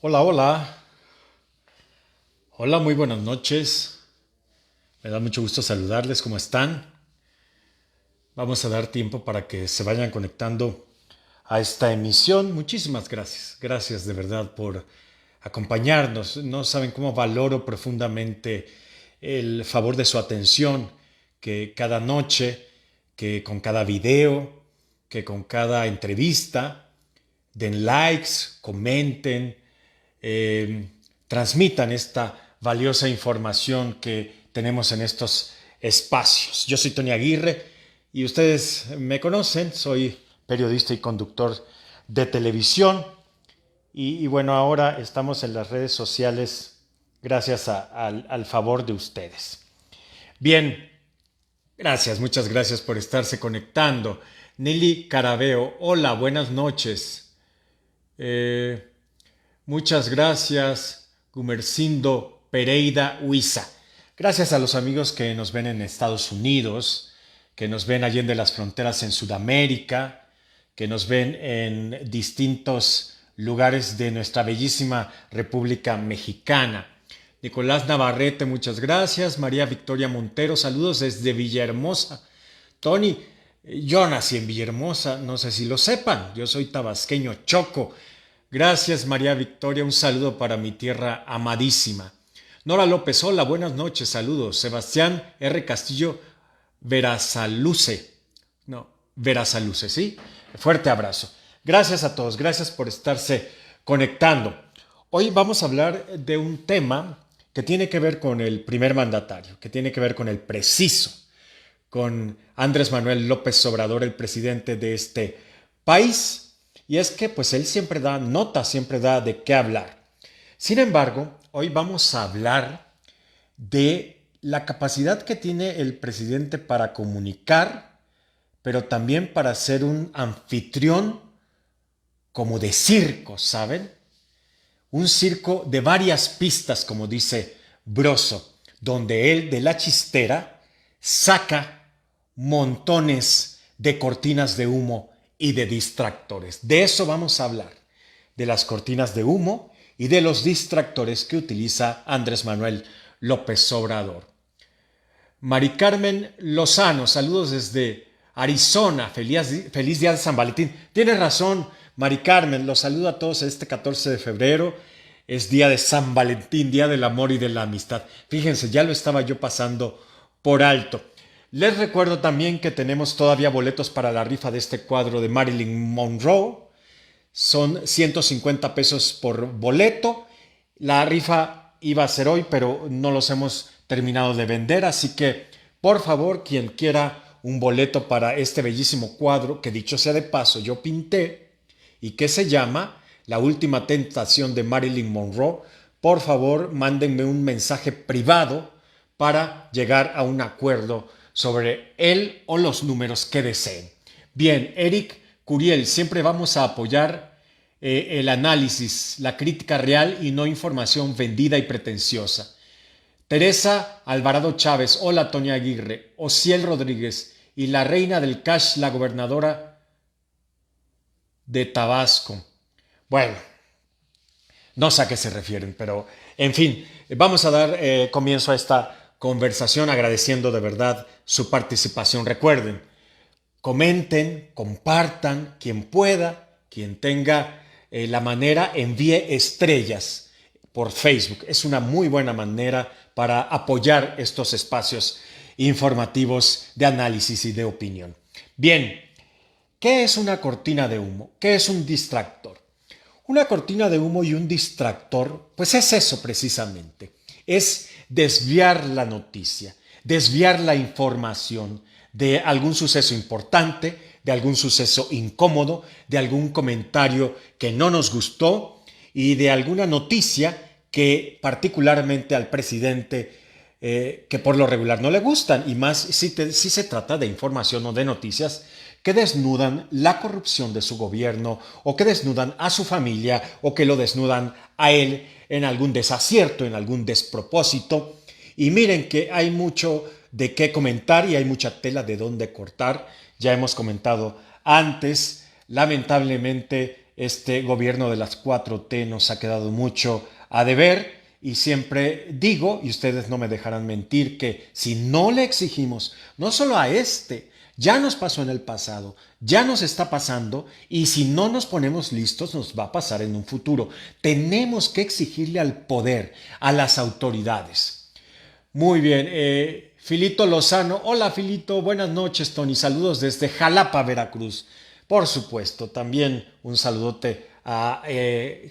Hola, hola. Hola, muy buenas noches. Me da mucho gusto saludarles. ¿Cómo están? Vamos a dar tiempo para que se vayan conectando a esta emisión. Muchísimas gracias. Gracias de verdad por acompañarnos. No saben cómo valoro profundamente el favor de su atención, que cada noche, que con cada video, que con cada entrevista, den likes, comenten, eh, transmitan esta valiosa información que tenemos en estos espacios. Yo soy Tony Aguirre y ustedes me conocen, soy periodista y conductor de televisión y bueno, ahora estamos en las redes sociales gracias al favor de ustedes. Bien, gracias, muchas gracias por estarse conectando. Nelly Carabeo, hola, buenas noches. Eh, Muchas gracias, Gumercindo Pereira Huiza. Gracias a los amigos que nos ven en Estados Unidos, que nos ven allende las fronteras en Sudamérica, que nos ven en distintos lugares de nuestra bellísima República Mexicana. Nicolás Navarrete, muchas gracias. María Victoria Montero, saludos desde Villahermosa. Tony, yo nací en Villahermosa, no sé si lo sepan, yo soy tabasqueño choco. Gracias, María Victoria. Un saludo para mi tierra amadísima. Nora López, hola, buenas noches, saludos. Sebastián R. Castillo Verasaluce. No, Verasaluce, ¿sí? Fuerte abrazo. Gracias a todos, gracias por estarse conectando. Hoy vamos a hablar de un tema que tiene que ver con el primer mandatario, que tiene que ver con el preciso, con Andrés Manuel López Obrador, el presidente de este país. Y es que pues él siempre da nota, siempre da de qué hablar. Sin embargo, hoy vamos a hablar de la capacidad que tiene el presidente para comunicar, pero también para ser un anfitrión como de circo, ¿saben? Un circo de varias pistas, como dice Broso, donde él de la chistera saca montones de cortinas de humo y de distractores. De eso vamos a hablar, de las cortinas de humo y de los distractores que utiliza Andrés Manuel López Obrador. Mari Carmen Lozano, saludos desde Arizona, feliz día de San Valentín. Tienes razón, Mari Carmen, los saludo a todos este 14 de febrero. Es día de San Valentín, día del amor y de la amistad. Fíjense, ya lo estaba yo pasando por alto. Les recuerdo también que tenemos todavía boletos para la rifa de este cuadro de Marilyn Monroe. Son 150 pesos por boleto. La rifa iba a ser hoy, pero no los hemos terminado de vender, así que por favor, quien quiera un boleto para este bellísimo cuadro, que dicho sea de paso, yo pinté y que se llama La última tentación de Marilyn Monroe, por favor, mándenme un mensaje privado para llegar a un acuerdo sobre él o los números que deseen. Bien, Eric Curiel, siempre vamos a apoyar el análisis, la crítica real y no información vendida y pretenciosa. Teresa Alvarado Chávez, hola Toña Aguirre, Ociel Rodríguez y la reina del cash, la gobernadora de Tabasco. Bueno, no sé a qué se refieren, pero en fin, vamos a dar comienzo a esta conversación agradeciendo de verdad su participación. Recuerden, comenten, compartan, quien pueda, quien tenga la manera, envíe estrellas por Facebook. Es una muy buena manera para apoyar estos espacios informativos de análisis y de opinión. Bien, ¿qué es una cortina de humo? ¿Qué es un distractor? Una cortina de humo y un distractor, pues es eso precisamente. Es desviar la noticia, desviar la información de algún suceso importante, de algún suceso incómodo, de algún comentario que no nos gustó y de alguna noticia que particularmente al presidente que por lo regular no le gustan, y más si se trata de información o de noticias que desnudan la corrupción de su gobierno o que desnudan a su familia o que lo desnudan a él en algún desacierto, en algún despropósito. Y miren que hay mucho de qué comentar y hay mucha tela de dónde cortar. Ya hemos comentado antes, lamentablemente este gobierno de las 4T nos ha quedado mucho a deber y siempre digo, y ustedes no me dejarán mentir, que si no le exigimos, no solo a este, ya nos pasó en el pasado, ya nos está pasando y si no nos ponemos listos nos va a pasar en un futuro. Tenemos que exigirle al poder, a las autoridades. Muy bien, Filito Lozano. Hola Filito, buenas noches Tony, saludos desde Jalapa, Veracruz. Por supuesto, también un saludote a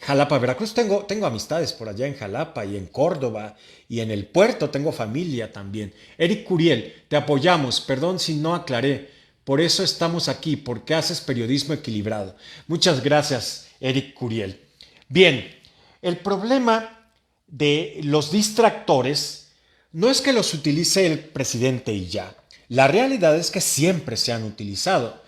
Jalapa, Veracruz. Tengo amistades por allá en Jalapa y en Córdoba y en el puerto, tengo familia también. Eric Curiel, te apoyamos, perdón si no aclaré, por eso estamos aquí, porque haces periodismo equilibrado. Muchas gracias, Eric Curiel. Bien, el problema de los distractores no es que los utilice el presidente y ya. La realidad es que siempre se han utilizado.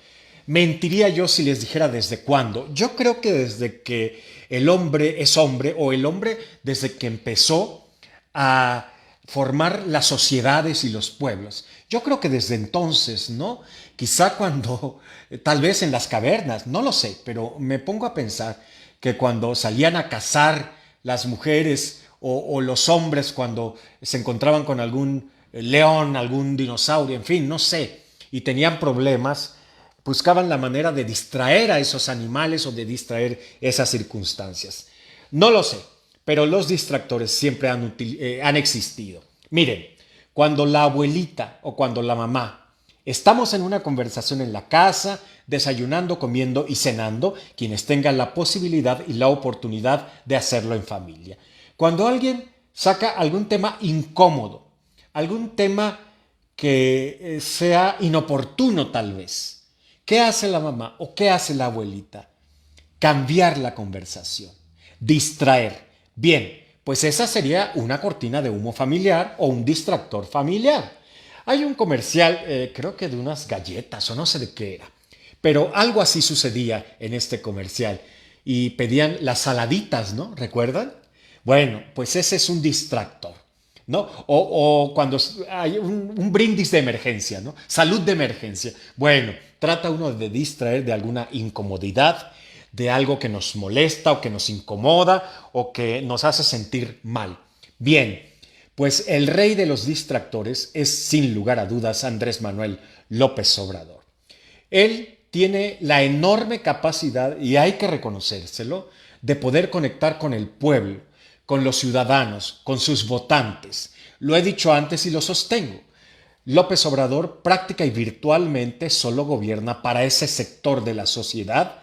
Mentiría yo si les dijera desde cuándo. Yo creo que desde que el hombre es hombre o el hombre desde que empezó a formar las sociedades y los pueblos. Yo creo que desde entonces, ¿no? Quizá cuando, tal vez en las cavernas, no lo sé, pero me pongo a pensar que cuando salían a cazar las mujeres o los hombres cuando se encontraban con algún león, algún dinosaurio, en fin, no sé, y tenían problemas, buscaban la manera de distraer a esos animales o de distraer esas circunstancias. No lo sé, pero los distractores siempre han existido. Miren, cuando la abuelita o cuando la mamá estamos en una conversación en la casa, desayunando, comiendo y cenando, quienes tengan la posibilidad y la oportunidad de hacerlo en familia. Cuando alguien saca algún tema incómodo, algún tema que sea inoportuno tal vez, ¿qué hace la mamá o qué hace la abuelita? Cambiar la conversación, distraer. Bien, pues esa sería una cortina de humo familiar o un distractor familiar. Hay un comercial, creo que de unas galletas o no sé de qué era, pero algo así sucedía en este comercial y pedían las saladitas, ¿no? ¿Recuerdan? Bueno, pues ese es un distractor, ¿no? O cuando hay un brindis de emergencia, ¿no? Salud de emergencia. Bueno, trata uno de distraer de alguna incomodidad, de algo que nos molesta o que nos incomoda o que nos hace sentir mal. Bien, pues el rey de los distractores es sin lugar a dudas Andrés Manuel López Obrador. Él tiene la enorme capacidad, y hay que reconocérselo, de poder conectar con el pueblo, con los ciudadanos, con sus votantes. Lo he dicho antes y lo sostengo. López Obrador práctica y virtualmente solo gobierna para ese sector de la sociedad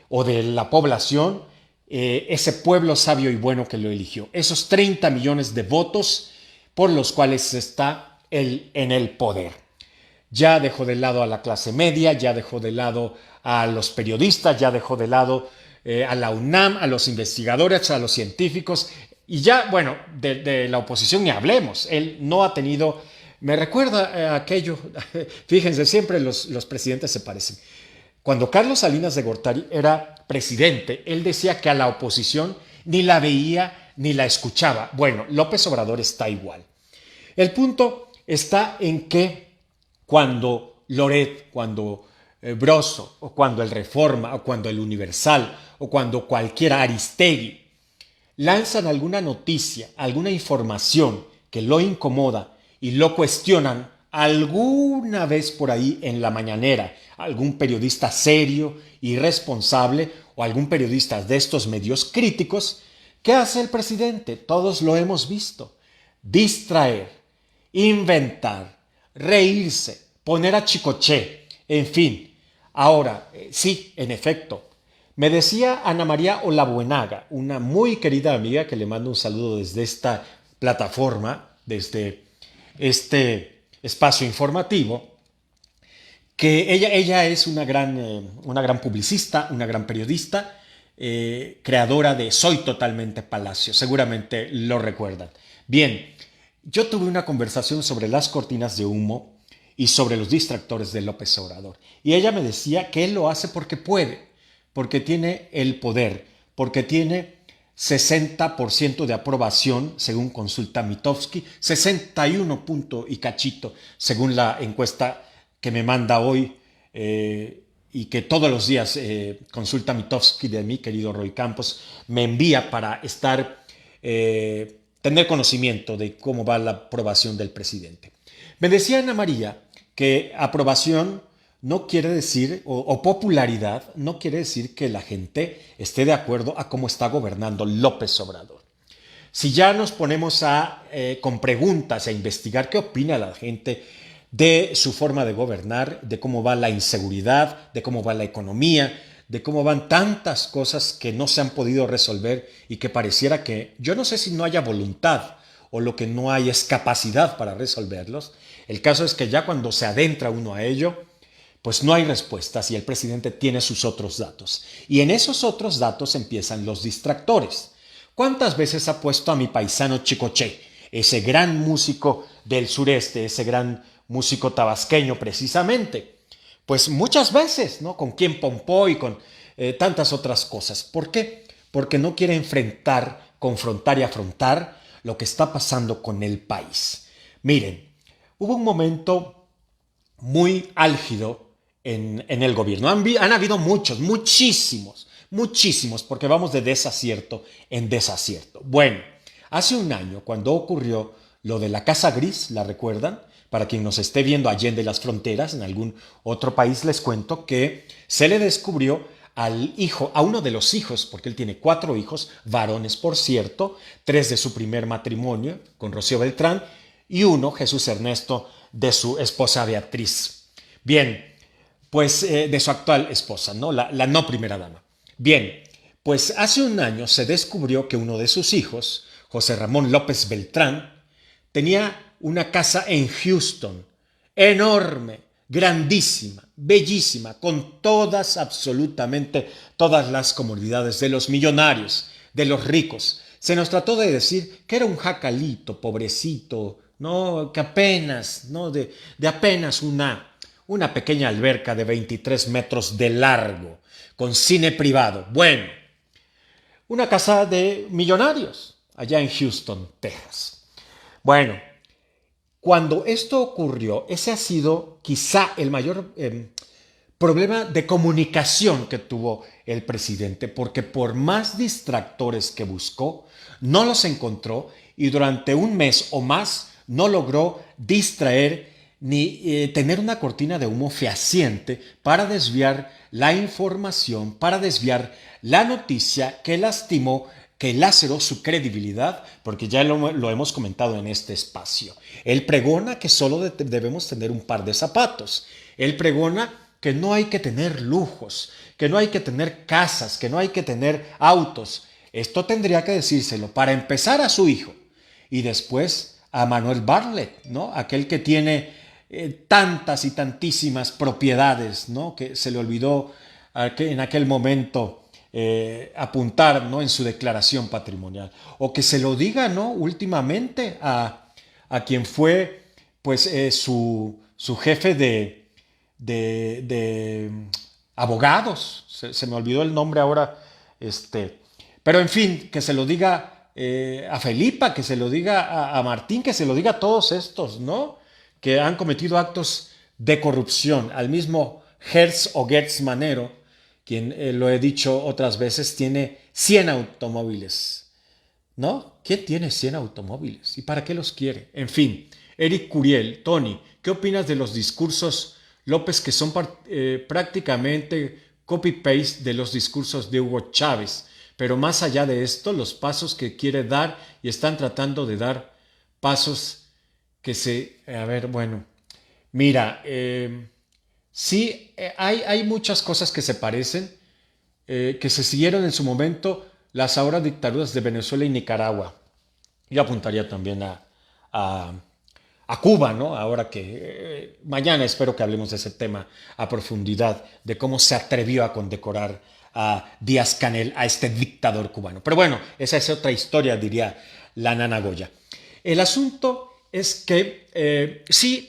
o de la población, ese pueblo sabio y bueno que lo eligió. Esos 30 millones de votos por los cuales está él en el poder. Ya dejó de lado a la clase media, ya dejó de lado a los periodistas, ya dejó de lado a la UNAM, a los investigadores, a los científicos, y ya, bueno, de la oposición ni hablemos. Él no ha tenido, me recuerda aquello, fíjense, siempre los presidentes se parecen. Cuando Carlos Salinas de Gortari era presidente, él decía que a la oposición ni la veía ni la escuchaba. Bueno, López Obrador está igual. El punto está en que cuando Loret, cuando Broso, o cuando el Reforma, o cuando el Universal, o cuando cualquiera Aristegui lanzan alguna noticia, alguna información que lo incomoda y lo cuestionan alguna vez por ahí en la mañanera, algún periodista serio y responsable o algún periodista de estos medios críticos, ¿qué hace el presidente? Todos lo hemos visto. Distraer, inventar, reírse, poner a chicoché, en fin. Ahora, sí, en efecto, me decía Ana María Olabuenaga, una muy querida amiga que le mando un saludo desde esta plataforma, desde este espacio informativo, que ella es una gran publicista, una gran periodista, creadora de Soy Totalmente Palacio, seguramente lo recuerdan. Bien, yo tuve una conversación sobre las cortinas de humo y sobre los distractores de López Obrador, y ella me decía que él lo hace porque puede, porque tiene el poder, porque tiene 60% de aprobación, según consulta Mitofsky, 61 punto y cachito, según la encuesta que me manda hoy y que todos los días consulta Mitofsky de mí, querido Roy Campos, me envía para tener conocimiento de cómo va la aprobación del presidente. Me decía Ana María que aprobación no quiere decir, o popularidad, no quiere decir que la gente esté de acuerdo a cómo está gobernando López Obrador. Si ya nos ponemos con preguntas a investigar qué opina la gente de su forma de gobernar, de cómo va la inseguridad, de cómo va la economía, de cómo van tantas cosas que no se han podido resolver y que pareciera que, yo no sé si no haya voluntad o lo que no hay es capacidad para resolverlos. El caso es que ya cuando se adentra uno a ello, pues no hay respuestas y el presidente tiene sus otros datos. Y en esos otros datos empiezan los distractores. ¿Cuántas veces ha puesto a mi paisano Chicoche, ese gran músico del sureste, ese gran músico tabasqueño precisamente? Pues muchas veces, ¿no? Con Quien Pompó y con tantas otras cosas. ¿Por qué? Porque no quiere enfrentar, confrontar y afrontar lo que está pasando con el país. Miren, hubo un momento muy álgido en el gobierno. Han habido muchísimos, porque vamos de desacierto en desacierto. Bueno, hace un año, cuando ocurrió lo de la Casa Gris, ¿la recuerdan? Para quien nos esté viendo allende las fronteras, en algún otro país, les cuento que se le descubrió a uno de los hijos, porque él tiene 4 hijos, varones por cierto, 3 de su primer matrimonio con Rocío Beltrán y 1, Jesús Ernesto, de su esposa Beatriz. Bien, pues de su actual esposa, ¿no? La no primera dama. Bien, pues hace un año se descubrió que uno de sus hijos, José Ramón López Beltrán, tenía una casa en Houston, enorme, grandísima, bellísima, con absolutamente todas las comodidades de los millonarios, de los ricos. Se nos trató de decir que era un jacalito, pobrecito, ¿no? Que apenas, ¿no? De apenas una pequeña alberca de 23 metros de largo, con cine privado. Bueno, una casa de millonarios, allá en Houston, Texas. Bueno, cuando esto ocurrió, ese ha sido quizá el mayor problema de comunicación que tuvo el presidente, porque por más distractores que buscó, no los encontró y durante un mes o más no logró distraer ni tener una cortina de humo fehaciente para desviar la información, para desviar la noticia que lastimó, que laceró su credibilidad, porque ya lo hemos comentado en este espacio. Él pregona que solo debemos tener un par de zapatos. Él pregona que no hay que tener lujos, que no hay que tener casas, que no hay que tener autos. Esto tendría que decírselo para empezar a su hijo y después a Manuel Bartlett, ¿no? Aquel que tiene tantas y tantísimas propiedades, ¿no? Que se le olvidó en aquel momento apuntar, ¿no? En su declaración patrimonial. O que se lo diga, ¿no? Últimamente a quien fue pues, su jefe de abogados. Se me olvidó el nombre ahora. Pero en fin, que se lo diga a Felipa, que se lo diga a Martín, que se lo diga a todos estos, ¿no? Que han cometido actos de corrupción. Al mismo Hertz o Gertz Manero, quien lo he dicho otras veces, tiene 100 automóviles. ¿No? ¿Quién tiene 100 automóviles? ¿Y para qué los quiere? En fin, Eric Curiel, Tony, ¿qué opinas de los discursos López que son prácticamente copy-paste de los discursos de Hugo Chávez? Pero más allá de esto, los pasos que quiere dar y están tratando de dar pasos que a ver, bueno, mira, sí, hay muchas cosas que se parecen, que se siguieron en su momento las ahora dictaduras de Venezuela y Nicaragua. Yo apuntaría también a Cuba, ¿no? Ahora que mañana espero que hablemos de ese tema a profundidad, de cómo se atrevió a condecorar a Díaz-Canel, a este dictador cubano. Pero bueno, esa es otra historia, diría la Nana Goya. El asunto es que sí,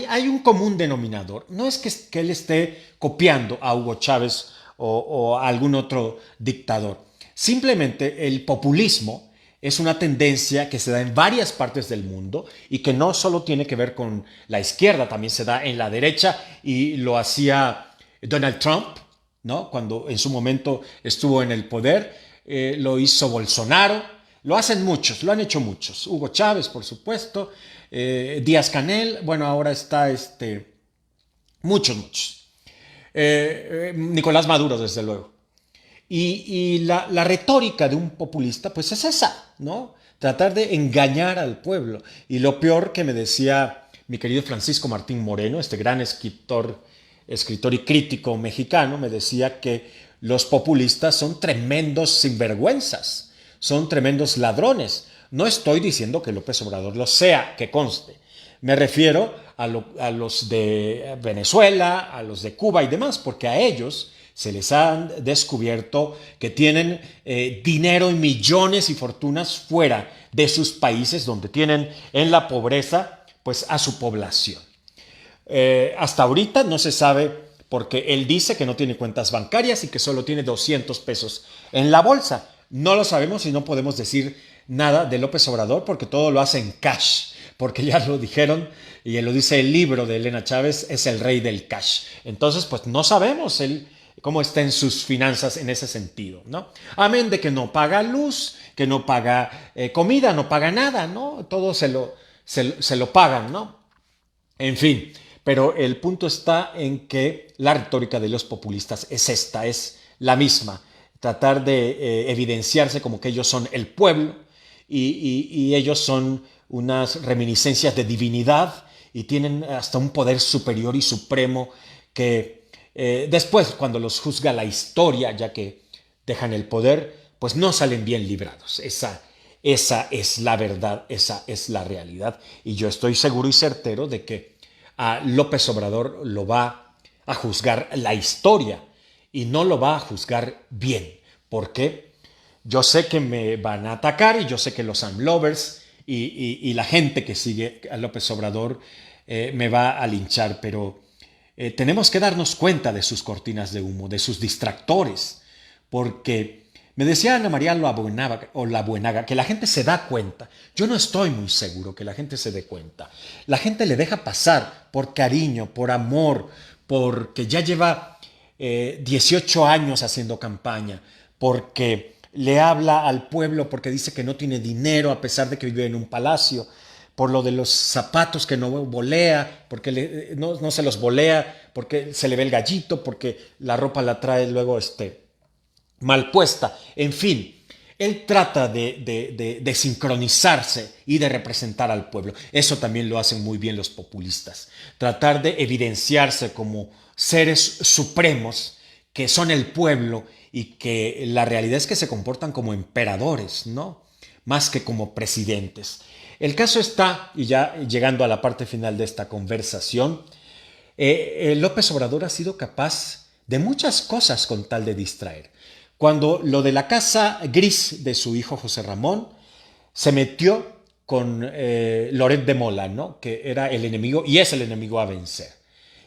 hay un común denominador. No es que él esté copiando a Hugo Chávez o a algún otro dictador. Simplemente el populismo es una tendencia que se da en varias partes del mundo y que no solo tiene que ver con la izquierda, también se da en la derecha y lo hacía Donald Trump, ¿no? Cuando en su momento estuvo en el poder, lo hizo Bolsonaro, lo hacen muchos, lo han hecho muchos. Hugo Chávez, por supuesto, Díaz-Canel, bueno, ahora está muchos. Nicolás Maduro, desde luego. Y la retórica de un populista, pues es esa, ¿no? Tratar de engañar al pueblo. Y lo peor que me decía mi querido Francisco Martín Moreno, este gran escritor y crítico mexicano, me decía que los populistas son tremendos sinvergüenzas, son tremendos ladrones. No estoy diciendo que López Obrador lo sea, que conste. Me refiero a los de Venezuela, a los de Cuba y demás, porque a ellos se les ha descubierto que tienen dinero y millones y fortunas fuera de sus países, donde tienen en la pobreza pues a su población. Hasta ahorita no se sabe, porque él dice que no tiene cuentas bancarias y que solo tiene 200 pesos en la bolsa. No lo sabemos y no podemos decir nada de López Obrador porque todo lo hace en cash, porque ya lo dijeron y lo dice el libro de Elena Chávez, es el rey del cash. Entonces, pues no sabemos él cómo está en sus finanzas en ese sentido, ¿no? Amén de que no paga luz, que no paga comida, no paga nada, ¿no? Todo se lo pagan, ¿no? En fin, pero el punto está en que la retórica de los populistas es esta, es la misma. Tratar de evidenciarse como que ellos son el pueblo y ellos son unas reminiscencias de divinidad y tienen hasta un poder superior y supremo que después, cuando los juzga la historia, ya que dejan el poder, pues no salen bien librados. Esa es la verdad, esa es la realidad. Y yo estoy seguro y certero de que a López Obrador lo va a juzgar la historia y no lo va a juzgar bien. Porque yo sé que me van a atacar y yo sé que los AMLovers y la gente que sigue a López Obrador me va a linchar, pero tenemos que darnos cuenta de sus cortinas de humo, de sus distractores, porque me decía Ana María Labuenaga que la gente se da cuenta. Yo no estoy muy seguro que la gente se dé cuenta. La gente le deja pasar por cariño, por amor, porque ya lleva 18 años haciendo campaña, porque le habla al pueblo, porque dice que no tiene dinero a pesar de que vive en un palacio, por lo de los zapatos que no volea, porque no se los volea, porque se le ve el gallito, porque la ropa la trae luego mal puesta. En fin, él trata de sincronizarse y de representar al pueblo. Eso también lo hacen muy bien los populistas. Tratar de evidenciarse como seres supremos que son el pueblo y que la realidad es que se comportan como emperadores, ¿no? Más que como presidentes. El caso está, y ya llegando a la parte final de esta conversación, López Obrador ha sido capaz de muchas cosas con tal de distraer. Cuando lo de la casa gris de su hijo José Ramón se metió con Loret de Mola, ¿no? Que era el enemigo y es el enemigo a vencer.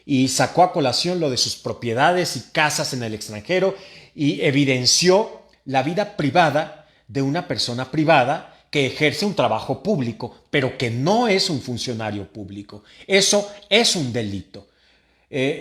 Y sacó a colación lo de sus propiedades y casas en el extranjero y evidenció la vida privada de una persona privada que ejerce un trabajo público, pero que no es un funcionario público. Eso es un delito.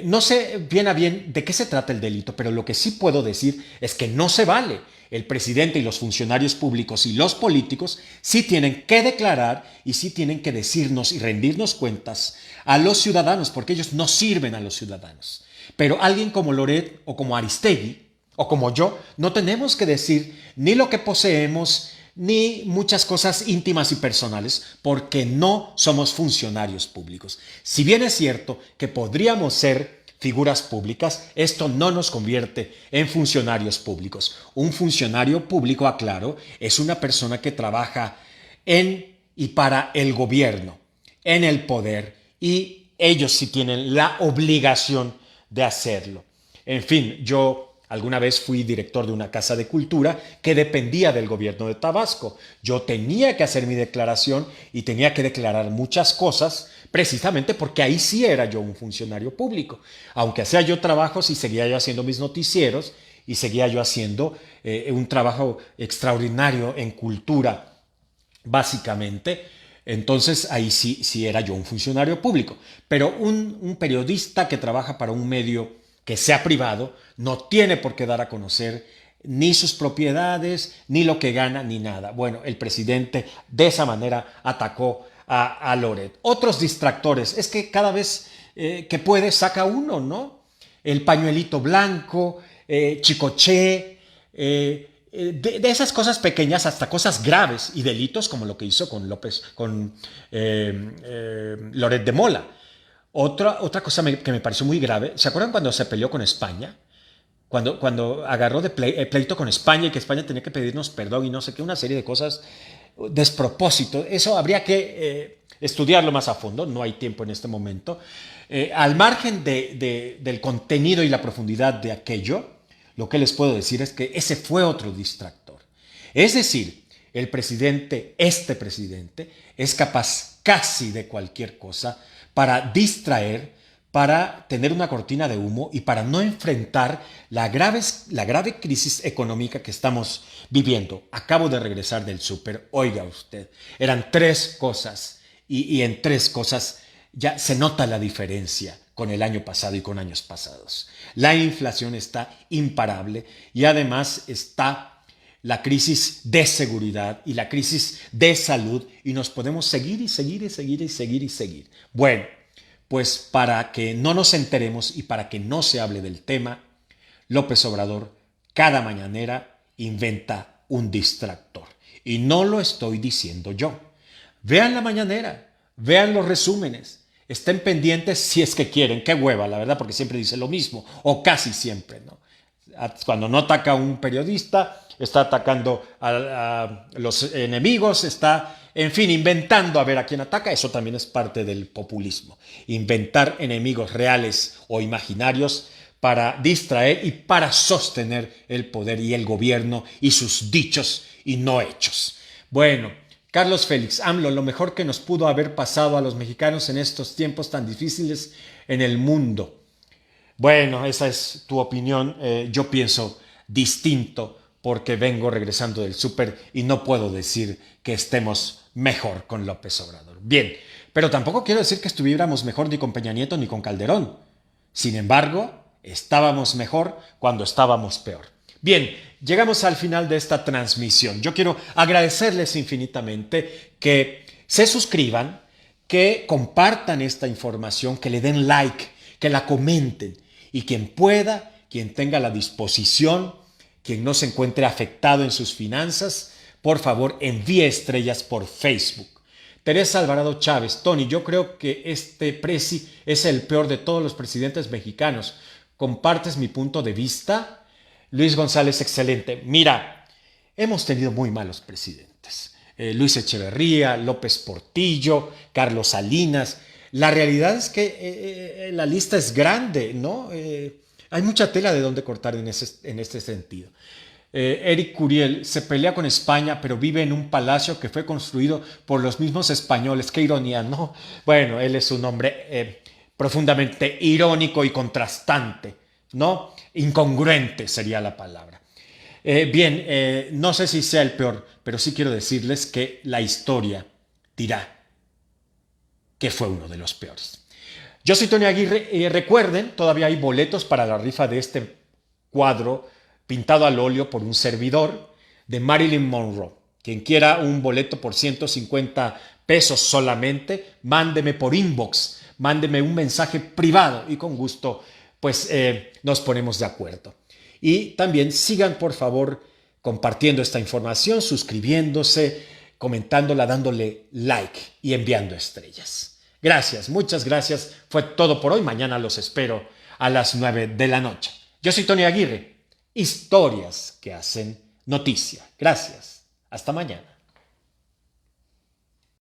No sé bien a bien de qué se trata el delito, pero lo que sí puedo decir es que no se vale. El presidente y los funcionarios públicos y los políticos sí tienen que declarar y sí tienen que decirnos y rendirnos cuentas a los ciudadanos, porque ellos no sirven a los ciudadanos. Pero alguien como Loret o como Aristegui o como yo no tenemos que decir ni lo que poseemos ni muchas cosas íntimas y personales, porque no somos funcionarios públicos. Si bien es cierto que podríamos ser figuras públicas, esto no nos convierte en funcionarios públicos. Un funcionario público, aclaro, es una persona que trabaja en y para el gobierno, en el poder, y ellos sí tienen la obligación de hacerlo. En fin, yo alguna vez fui director de una casa de cultura que dependía del gobierno de Tabasco. Yo tenía que hacer mi declaración y tenía que declarar muchas cosas precisamente porque ahí sí era yo un funcionario público. Aunque hacía yo trabajos y seguía yo haciendo mis noticieros y seguía yo haciendo un trabajo extraordinario en cultura, básicamente. Entonces ahí sí era yo un funcionario público. Pero un periodista que trabaja para un medio que sea privado, no tiene por qué dar a conocer ni sus propiedades, ni lo que gana, ni nada. Bueno, el presidente de esa manera atacó a Loret. Otros distractores, es que cada vez que puede saca uno, ¿no? El pañuelito blanco, Chicoché, de esas cosas pequeñas hasta cosas graves y delitos como lo que hizo con Loret de Mola. Otra cosa que me pareció muy grave, ¿se acuerdan cuando se peleó con España? Cuando agarró de pleito con España y que España tenía que pedirnos perdón y no sé qué, una serie de cosas, despropósito. Eso habría que estudiarlo más a fondo, no hay tiempo en este momento. Al margen del contenido y la profundidad de aquello, lo que les puedo decir es que ese fue otro distractor. Es decir, este presidente, es capaz casi de cualquier cosa para distraer, para tener una cortina de humo y para no enfrentar la grave crisis económica que estamos viviendo. Acabo de regresar del súper, oiga usted, eran 3 cosas y en 3 cosas ya se nota la diferencia con el año pasado y con años pasados. La inflación está imparable y además está la crisis de seguridad y la crisis de salud y nos podemos seguir y seguir y seguir y seguir y seguir. Bueno, pues para que no nos enteremos y para que no se hable del tema, López Obrador cada mañanera inventa un distractor. Y no lo estoy diciendo yo. Vean la mañanera, vean los resúmenes, estén pendientes si es que quieren. Qué hueva, la verdad, porque siempre dice lo mismo, o casi siempre, ¿no? Cuando no ataca a un periodista, está atacando a los enemigos, está, en fin, inventando a ver a quién ataca. Eso también es parte del populismo. Inventar enemigos reales o imaginarios para distraer y para sostener el poder y el gobierno y sus dichos y no hechos. Bueno, Carlos Félix, AMLO, lo mejor que nos pudo haber pasado a los mexicanos en estos tiempos tan difíciles en el mundo. Bueno, esa es tu opinión. Yo pienso distinto porque vengo regresando del súper y no puedo decir que estemos mejor con López Obrador. Bien, pero tampoco quiero decir que estuviéramos mejor ni con Peña Nieto ni con Calderón. Sin embargo, estábamos mejor cuando estábamos peor. Bien, llegamos al final de esta transmisión. Yo quiero agradecerles infinitamente que se suscriban, que compartan esta información, que le den like, que la comenten. Y quien pueda, quien tenga la disposición, quien no se encuentre afectado en sus finanzas, por favor envíe estrellas por Facebook. Teresa Alvarado Chávez, Tony, yo creo que este presi es el peor de todos los presidentes mexicanos. ¿Compartes mi punto de vista? Luis González, excelente. Mira, hemos tenido muy malos presidentes. Luis Echeverría, López Portillo, Carlos Salinas. La realidad es que la lista es grande, ¿no? Hay mucha tela de donde cortar en este sentido. Eric Curiel se pelea con España, pero vive en un palacio que fue construido por los mismos españoles. Qué ironía, ¿no? Bueno, él es un hombre profundamente irónico y contrastante, ¿no? Incongruente sería la palabra. No sé si sea el peor, pero sí quiero decirles que la historia dirá que fue uno de los peores. Yo soy Tony Aguirre y recuerden, todavía hay boletos para la rifa de este cuadro pintado al óleo por un servidor de Marilyn Monroe. Quien quiera un boleto por 150 pesos solamente, mándeme por inbox, mándeme un mensaje privado y con gusto pues nos ponemos de acuerdo. Y también sigan por favor compartiendo esta información, suscribiéndose, comentándola, dándole like y enviando estrellas. Gracias, muchas gracias. Fue todo por hoy. Mañana los espero a las 9 de la noche. Yo soy Tony Aguirre. Historias que hacen noticia. Gracias. Hasta mañana.